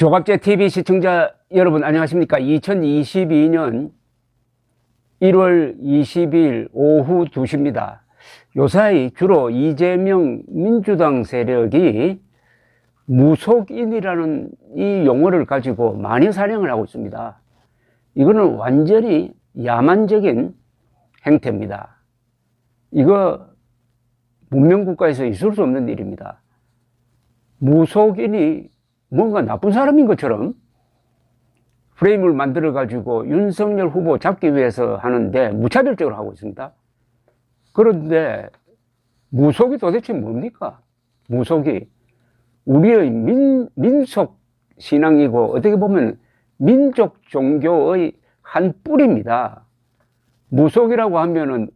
조갑제 TV 시청자 여러분 안녕하십니까? 2022년 1월 22일 오후 2시입니다. 요사이 주로 이재명 민주당 세력이 무속인이라는 이 용어를 가지고 많이 사용을 하고 있습니다. 이거는 완전히 야만적인 행태입니다. 이거 문명국가에서 있을 수 없는 일입니다. 무속인이 뭔가 나쁜 사람인 것처럼 프레임을 만들어 가지고 윤석열 후보 잡기 위해서 하는데 무차별적으로 하고 있습니다. 그런데 무속이 도대체 뭡니까? 무속이 우리의 민속 신앙이고 어떻게 보면 민족 종교의 한 뿌리입니다. 무속이라고 하면은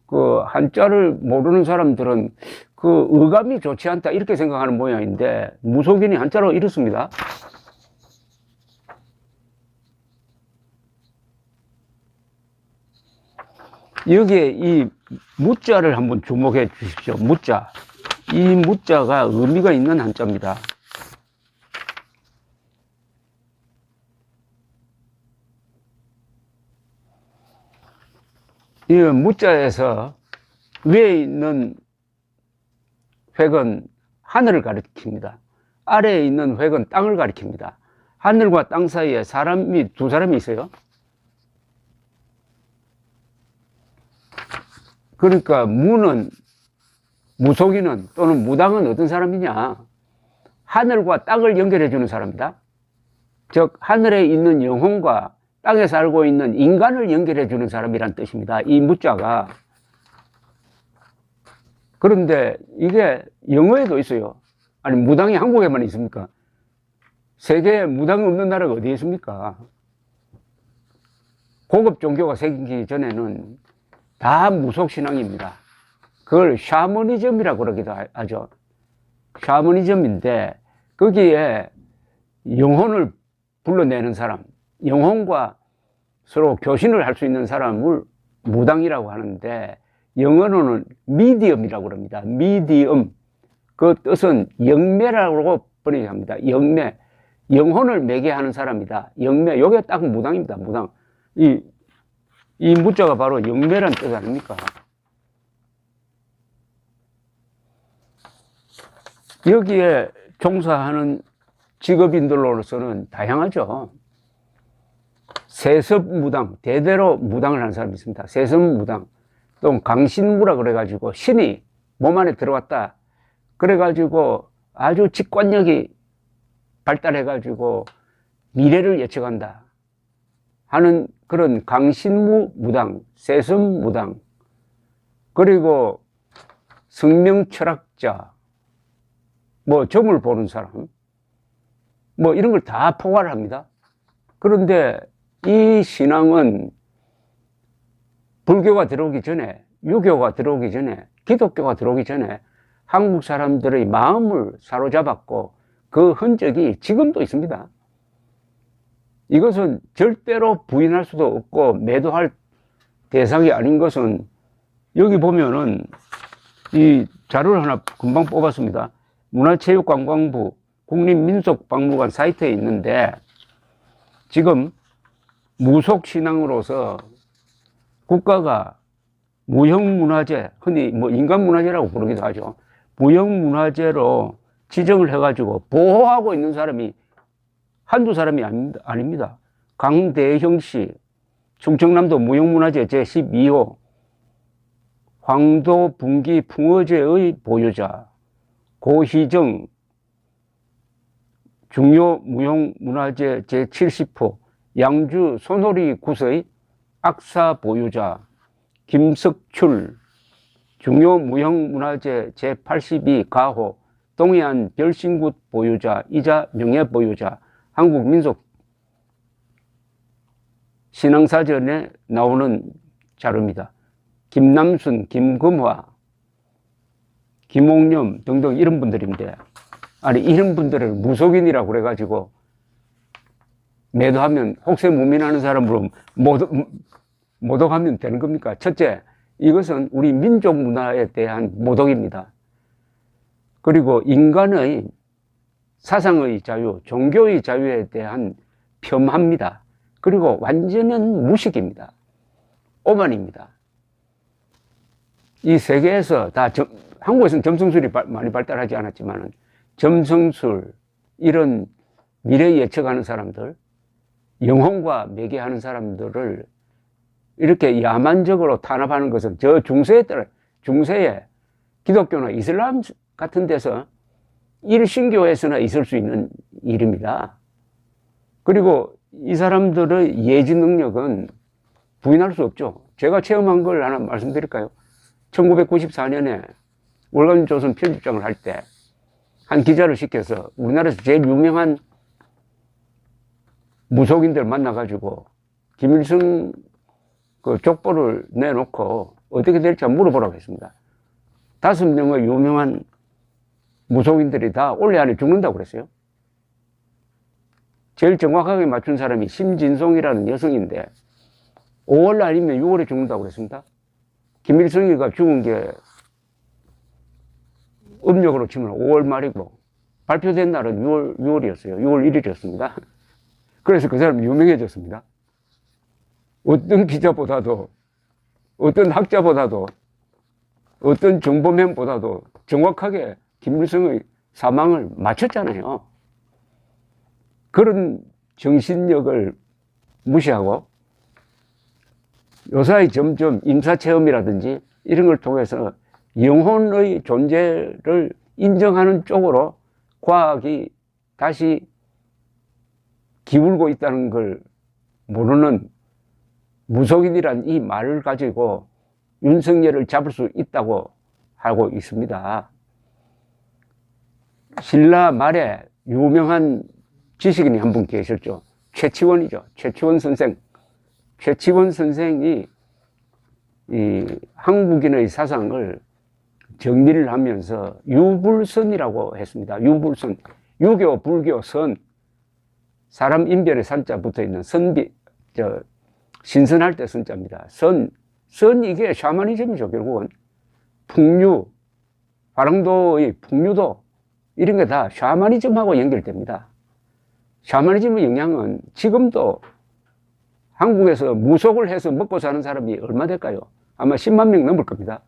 그 한자를 모르는 사람들은 그 어감이 좋지 않다 이렇게 생각하는 모양인데 무속인이 한자로 이렇습니다. 여기에 이 무자를 한번 주목해 주십시오. 무자. 이 무자가 의미가 있는 한자입니다. 이 무자에서 위에 있는 획은 하늘을 가리킵니다. 아래에 있는 획은 땅을 가리킵니다. 하늘과 땅 사이에 두 사람이 있어요. 그러니까 무속인은 또는 무당은 어떤 사람이냐? 하늘과 땅을 연결해 주는 사람이다. 즉 하늘에 있는 영혼과 땅에 살고 있는 인간을 연결해 주는 사람이란 뜻입니다. 이 무자가. 그런데 이게 영어에도 있어요. 아니 무당이 한국에만 있습니까? 세계에 무당이 없는 나라가 어디에 있습니까? 고급 종교가 생기기 전에는 다 무속신앙입니다. 그걸 샤머니즘이라고 그러기도 하죠. 샤머니즘인데 거기에 영혼을 불러내는 사람, 영혼과 서로 교신을 할 수 있는 사람을 무당이라고 하는데 영어로는 미디엄이라고 그럽니다. 미디엄. 그 뜻은 영매라고 번역합니다. 영매. 영혼을 매개하는 사람이다. 영매. 요게 딱 무당입니다. 무당. 이 무자가 바로 영매란 뜻 아닙니까? 여기에 종사하는 직업인들로서는 다양하죠. 세습무당, 대대로 무당을 하는 사람이 있습니다. 세습무당. 또 강신무라 그래가지고 신이 몸 안에 들어왔다. 그래가지고 아주 직관력이 발달해가지고 미래를 예측한다 하는 그런 강신무 무당, 세습 무당, 그리고 성명철학자, 뭐 점을 보는 사람, 뭐 이런 걸 다 포괄을 합니다. 그런데 이 신앙은 불교가 들어오기 전에, 유교가 들어오기 전에, 기독교가 들어오기 전에 한국 사람들의 마음을 사로잡았고 그 흔적이 지금도 있습니다. 이것은 절대로 부인할 수도 없고 매도할 대상이 아닌 것은 여기 보면은 이 자료를 하나 금방 뽑았습니다. 문화체육관광부 국립민속박물관 사이트에 있는데 지금 무속신앙으로서 국가가 무형문화재, 흔히 뭐 인간문화재라고 부르기도 하죠. 무형문화재로 지정을 해가지고 보호하고 있는 사람이 한두 사람이 아닙니다. 강대형 씨, 충청남도 무형문화재 제12호 황도 분기 풍어제의 보유자, 고희정 중요 무형문화재 제70호 양주 소놀이 굿의 악사 보유자, 김석출 중요 무형문화재 제82 가호 동해안 별신굿 보유자 이자 명예 보유자, 한국민속 신앙사전에 나오는 자료입니다. 김남순, 김금화, 김옥념 등등 이런 분들인데, 아니 이런 분들을 무속인이라고 그래가지고 매도하면 혹세무민하는 사람으로 모독하면 되는 겁니까? 첫째, 이것은 우리 민족 문화에 대한 모독입니다. 그리고 인간의 사상의 자유, 종교의 자유에 대한 폄하입니다. 그리고 완전한 무식입니다. 오만입니다. 이 세계에서 다 한국에서는 점성술이 많이 발달하지 않았지만 점성술, 이런 미래 예측하는 사람들, 영혼과 매개하는 사람들을 이렇게 야만적으로 탄압하는 것은 저 중세에 기독교나 이슬람 같은 데서 일신교에서나 있을 수 있는 일입니다. 그리고 이 사람들의 예지 능력은 부인할 수 없죠. 제가 체험한 걸 하나 말씀드릴까요? 1994년에 월간조선 편집장을 할 때 한 기자를 시켜서 우리나라에서 제일 유명한 무속인들 만나가지고 김일성 그 족보를 내놓고 어떻게 될지 물어보라고 했습니다. 5명의 유명한 무속인들이 다 올해 안에 죽는다고 그랬어요. 제일 정확하게 맞춘 사람이 심진송이라는 여성인데 5월 아니면 6월에 죽는다고 그랬습니다. 김일성이가 죽은 게 음력으로 치면 5월 말이고 발표된 날은 6월이었어요. 6월 1일이었습니다. 그래서 그 사람이 유명해졌습니다. 어떤 기자보다도, 어떤 학자보다도, 어떤 정보맨보다도 정확하게 김일성의 사망을 맞췄잖아요. 그런 정신력을 무시하고 요사이 점점 임사체험이라든지 이런 걸 통해서 영혼의 존재를 인정하는 쪽으로 과학이 다시 기울고 있다는 걸 모르는 무속인이란 이 말을 가지고 윤석열을 잡을 수 있다고 하고 있습니다. 신라 말에 유명한 지식인이 한 분 계셨죠. 최치원이죠. 최치원 선생. 최치원 선생이 이 한국인의 사상을 정리를 하면서 유불선이라고 했습니다. 유불선. 유교, 불교, 선. 사람 인별에 산자 붙어 있는 신선할 때 선자입니다. 선 이게 샤머니즘이죠, 결국은. 풍류, 화랑도의 풍류도 이런 게 다 샤머니즘하고 연결됩니다. 샤머니즘의 영향은 지금도 한국에서 무속을 해서 먹고 사는 사람이 얼마 될까요? 아마 10만 명 넘을 겁니다.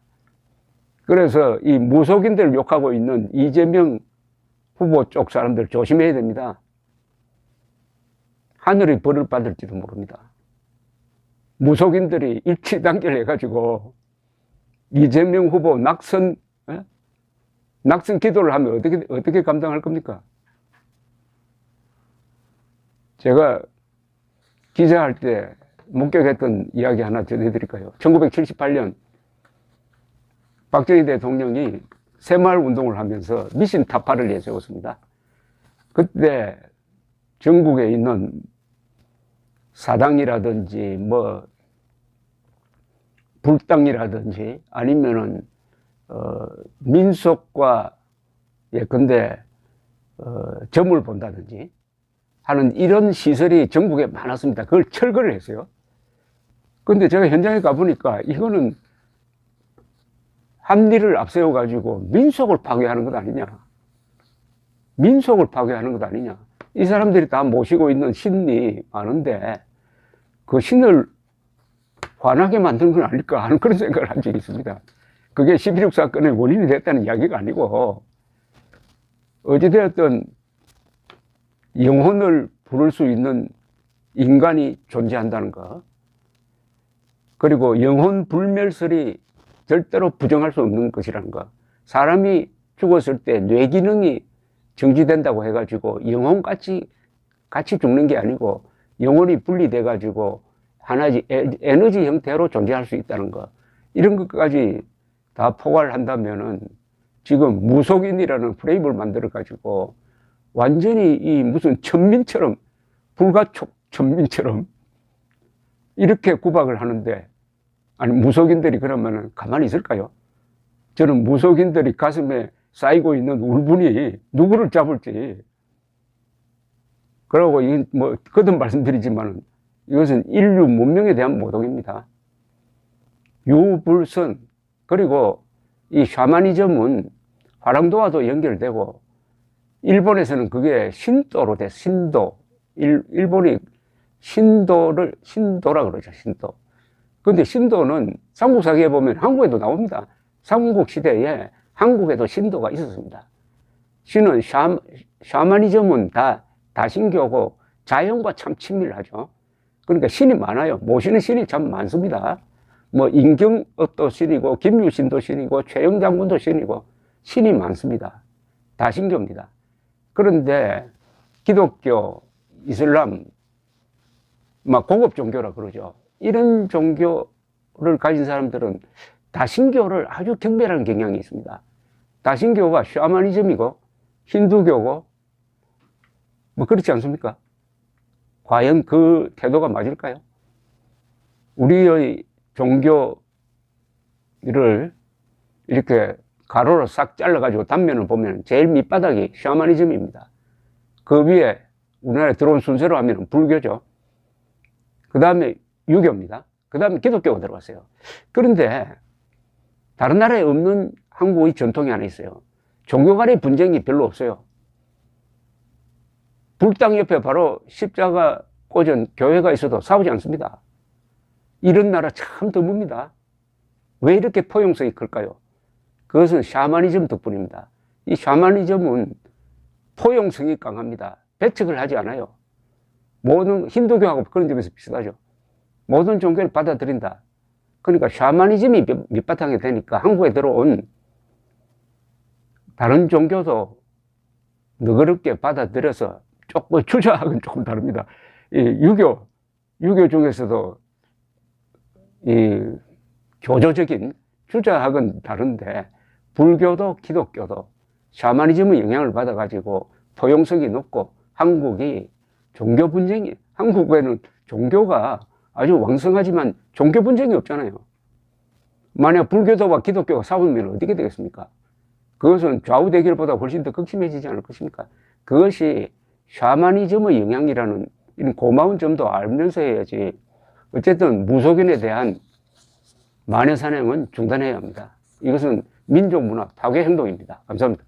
그래서 이 무속인들을 욕하고 있는 이재명 후보 쪽 사람들 조심해야 됩니다. 하늘이 벌을 받을지도 모릅니다. 무속인들이 일치단결 해가지고 이재명 후보 낙선 기도를 하면 어떻게 감당할 겁니까? 제가 기자할 때 목격했던 이야기 하나 전해드릴까요? 1978년 박정희 대통령이 새마을 운동을 하면서 미신 타파를 내세웠습니다. 그때 전국에 있는 사당이라든지 불당이라든지 아니면은 민속과 예컨대 점을 본다든지 하는 이런 시설이 전국에 많았습니다. 그걸 철거를 했어요. 근데 제가 현장에 가보니까 이거는 합리를 앞세워 가지고 민속을 파괴하는 것 아니냐. 민속을 파괴하는 것 아니냐. 이 사람들이 다 모시고 있는 신이 많은데 그 신을 화나게 만드는 건 아닐까 하는 그런 생각을 한 적이 있습니다. 그게 11.6 사건의 원인이 됐다는 이야기가 아니고 어찌되었든 영혼을 부를 수 있는 인간이 존재한다는 것, 그리고 영혼 불멸설이 절대로 부정할 수 없는 것이라는 것. 사람이 죽었을 때 뇌기능이 정지된다고 해가지고 영혼같이 같이 죽는 게 아니고 영혼이 분리돼가지고 하나의 에너지 형태로 존재할 수 있다는 것. 이런 것까지 다 포괄을 한다면은 지금 무속인이라는 프레임을 만들어가지고 완전히 이 무슨 천민처럼, 불가촉 천민처럼 이렇게 구박을 하는데, 아니, 무속인들이 그러면은 가만히 있을까요? 저는 무속인들이 가슴에 쌓이고 있는 울분이 누구를 잡을지. 그러고, 거듭 말씀드리지만 이것은 인류 문명에 대한 모독입니다. 일본에서는 그게 신도로 돼, 신도. 일본이 신도라 그러죠, 신도. 근데 신도는 삼국사기에 보면 한국에도 나옵니다. 삼국시대에 한국에도 신도가 있었습니다. 신은 샤머니즘은 다 다신교고 자연과 참 친밀하죠. 그러니까 신이 많아요. 모시는 신이 참 많습니다. 뭐 임경업도 신이고 김유신도 신이고 최영장군도 신이고 신이 많습니다. 다신교입니다. 그런데 기독교, 이슬람, 막 고급 종교라 그러죠. 이런 종교를 가진 사람들은 다신교를 아주 경멸하는 경향이 있습니다. 다신교가 샤머니즘이고 힌두교고 뭐 그렇지 않습니까? 과연 그 태도가 맞을까요? 우리의 종교를 이렇게 가로로 싹 잘라가지고 단면을 보면 제일 밑바닥이 샤머니즘입니다. 그 위에 우리나라에 들어온 순서로 하면 불교죠. 그 다음에 유교입니다. 그 다음에 기독교가 들어갔어요. 그런데 다른 나라에 없는 한국의 전통이 하나 있어요. 종교 간의 분쟁이 별로 없어요. 불당 옆에 바로 십자가 꽂은 교회가 있어도 싸우지 않습니다. 이런 나라 참 드뭅니다. 왜 이렇게 포용성이 클까요? 그것은 샤머니즘 덕분입니다. 이 샤머니즘은 포용성이 강합니다. 배척을 하지 않아요. 모든 힌두교하고 그런 점에서 비슷하죠. 모든 종교를 받아들인다. 그러니까 샤머니즘이 밑바탕이 되니까 한국에 들어온 다른 종교도 너그럽게 받아들여서 조금 주자학은 조금 다릅니다. 이 유교 중에서도 이 교조적인 주자학은 다른데 불교도 기독교도 샤머니즘의 영향을 받아가지고 포용성이 높고 한국이 종교 분쟁이, 한국에는 종교가 아주 왕성하지만 종교 분쟁이 없잖아요. 만약 불교도와 기독교가 싸우면 어떻게 되겠습니까? 그것은 좌우 대결보다 훨씬 더 극심해지지 않을 것입니까? 그것이 샤머니즘의 영향이라는 이런 고마운 점도 알면서 해야지. 어쨌든 무속인에 대한 마녀 사냥은 중단해야 합니다. 이것은 민족 문화 파괴 행동입니다. 감사합니다.